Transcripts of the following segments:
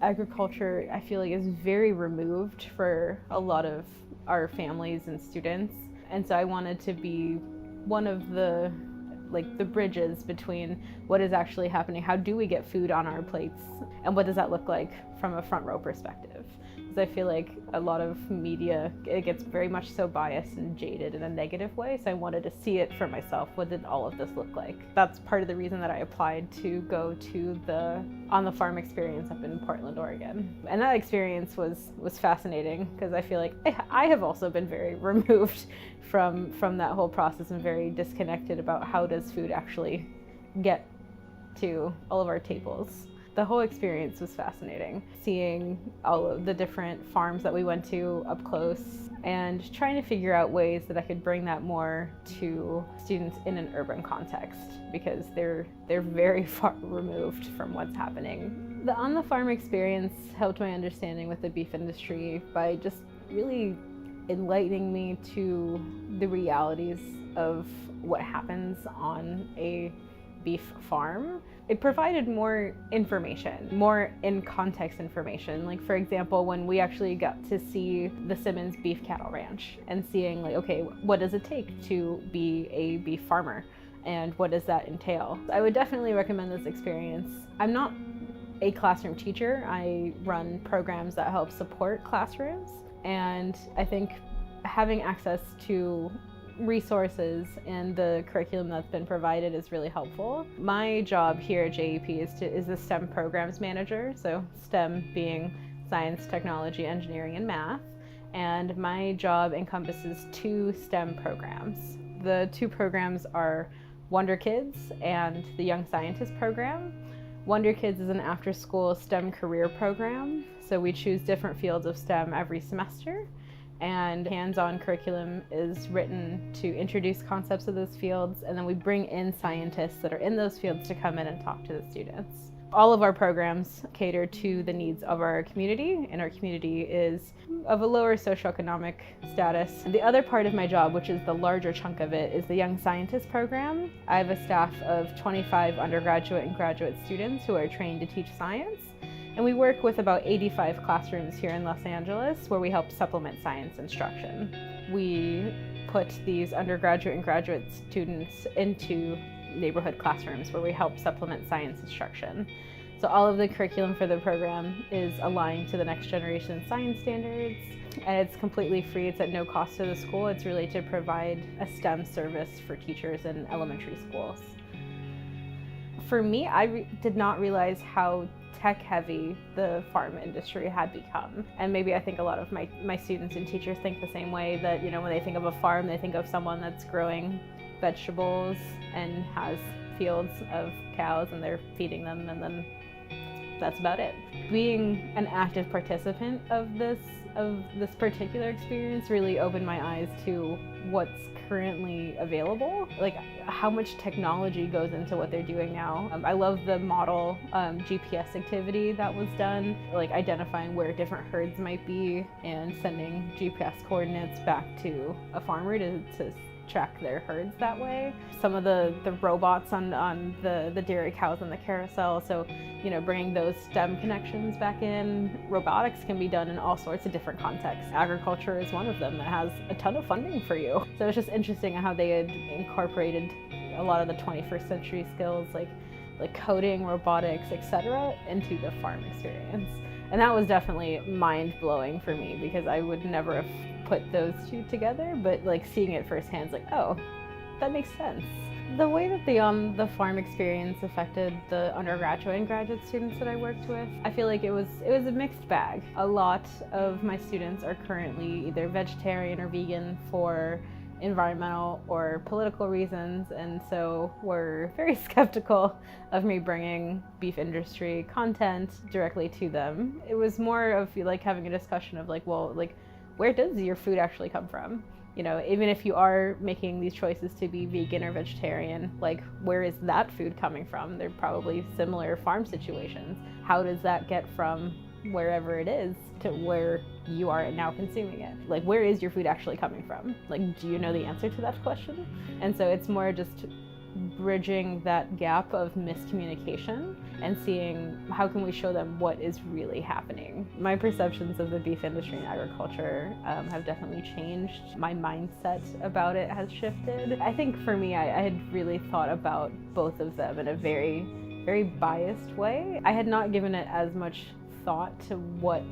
Agriculture, I feel like, is very removed for a lot of our families and students. And so I wanted to be one of the bridges between what is actually happening, how do we get food on our plates, and what does that look like from a front row perspective. Because I feel like a lot of media, it gets very much so biased and jaded in a negative way, so I wanted to see it for myself. What did all of this look like? That's part of the reason that I applied to go to the On the Farm experience up in Portland, Oregon. And that experience was fascinating, because I feel like I have also been very removed from that whole process and very disconnected about how does food actually get to all of our tables. The whole experience was fascinating, seeing all of the different farms that we went to up close and trying to figure out ways that I could bring that more to students in an urban context, because they're very far removed from what's happening. The On the Farm experience helped my understanding with the beef industry by just really enlightening me to the realities of what happens on a beef farm. It provided more information, more in context information. Like, for example, when we actually got to see the Simmons Beef Cattle Ranch and seeing, like, okay, what does it take to be a beef farmer and what does that entail? I would definitely recommend this experience. I'm not a classroom teacher. I run programs that help support classrooms, and I think having access to resources and the curriculum that's been provided is really helpful. My job here at JEP is the STEM programs manager, so STEM being science, technology, engineering, and math. And my job encompasses 2 STEM programs. The 2 programs are Wonder Kids and the Young Scientist program. Wonder Kids is an after-school STEM career program, so we choose different fields of STEM every semester, and hands-on curriculum is written to introduce concepts of those fields, and then we bring in scientists that are in those fields to come in and talk to the students. All of our programs cater to the needs of our community, and our community is of a lower socioeconomic status. The other part of my job, which is the larger chunk of it, is the Young Scientist program. I have a staff of 25 undergraduate and graduate students who are trained to teach science. And we work with about 85 classrooms here in Los Angeles where we help supplement science instruction. We put these undergraduate and graduate students into neighborhood classrooms where we help supplement science instruction. So all of the curriculum for the program is aligned to the next generation science standards, and it's completely free. It's at no cost to the school. It's really to provide a STEM service for teachers in elementary schools. For me, I did not realize how tech-heavy the farm industry had become. And maybe I think a lot of my students and teachers think the same way, that, you know, when they think of a farm, they think of someone that's growing vegetables and has fields of cows and they're feeding them, and then that's about it. Being an active participant of this particular experience really opened my eyes to what's currently available, like how much technology goes into what they're doing now. I love the model GPS activity that was done, like identifying where different herds might be and sending GPS coordinates back to a farmer to track their herds that way. Some of the robots on the dairy cows on the carousel, so, you know, bringing those STEM connections back in. Robotics can be done in all sorts of different contexts. Agriculture is one of them that has a ton of funding for you. So it's just interesting how they had incorporated a lot of the 21st century skills like coding, robotics, etc. into the farm experience. And that was definitely mind-blowing for me, because I would never have put those 2 together, but like seeing it firsthand is like, oh, that makes sense. The way that the On the Farm experience affected the undergraduate and graduate students that I worked with, I feel like it was a mixed bag. A lot of my students are currently either vegetarian or vegan for environmental or political reasons, and so were very skeptical of me bringing beef industry content directly to them. It was more of like having a discussion of like, well, like, where does your food actually come from? You know, even if you are making these choices to be vegan or vegetarian, like, where is that food coming from? They're probably similar farm situations. How does that get from wherever it is to where you are now consuming it? Like, where is your food actually coming from? Like, do you know the answer to that question? And so it's more just bridging that gap of miscommunication and seeing how can we show them what is really happening. My perceptions of the beef industry and agriculture have definitely changed. My mindset about it has shifted. I think for me, I had really thought about both of them in a very, very biased way. I had not given it as much thought to what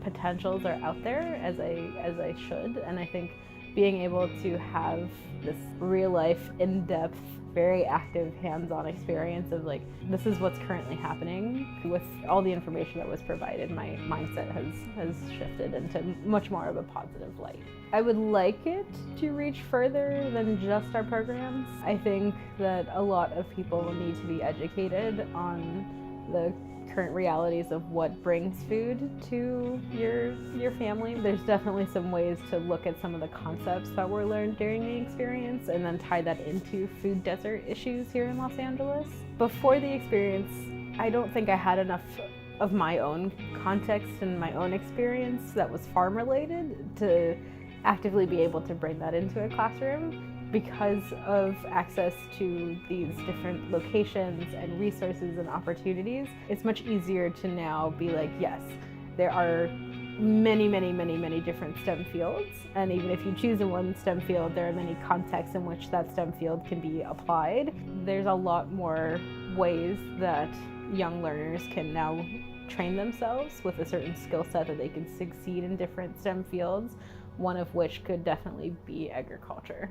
potentials are out there as I should, and I think being able to have this real life, in-depth, very active, hands-on experience of like, this is what's currently happening. With all the information that was provided, my mindset has shifted into much more of a positive light. I would like it to reach further than just our programs. I think that a lot of people need to be educated on the current realities of what brings food to your family. There's definitely some ways to look at some of the concepts that were learned during the experience and then tie that into food desert issues here in Los Angeles. Before the experience, I don't think I had enough of my own context and my own experience that was farm related to actively be able to bring that into a classroom. Because of access to these different locations and resources and opportunities, it's much easier to now be like, yes, there are many, many, many, many different STEM fields. And even if you choose in one STEM field, there are many contexts in which that STEM field can be applied. There's a lot more ways that young learners can now train themselves with a certain skill set that they can succeed in different STEM fields, one of which could definitely be agriculture.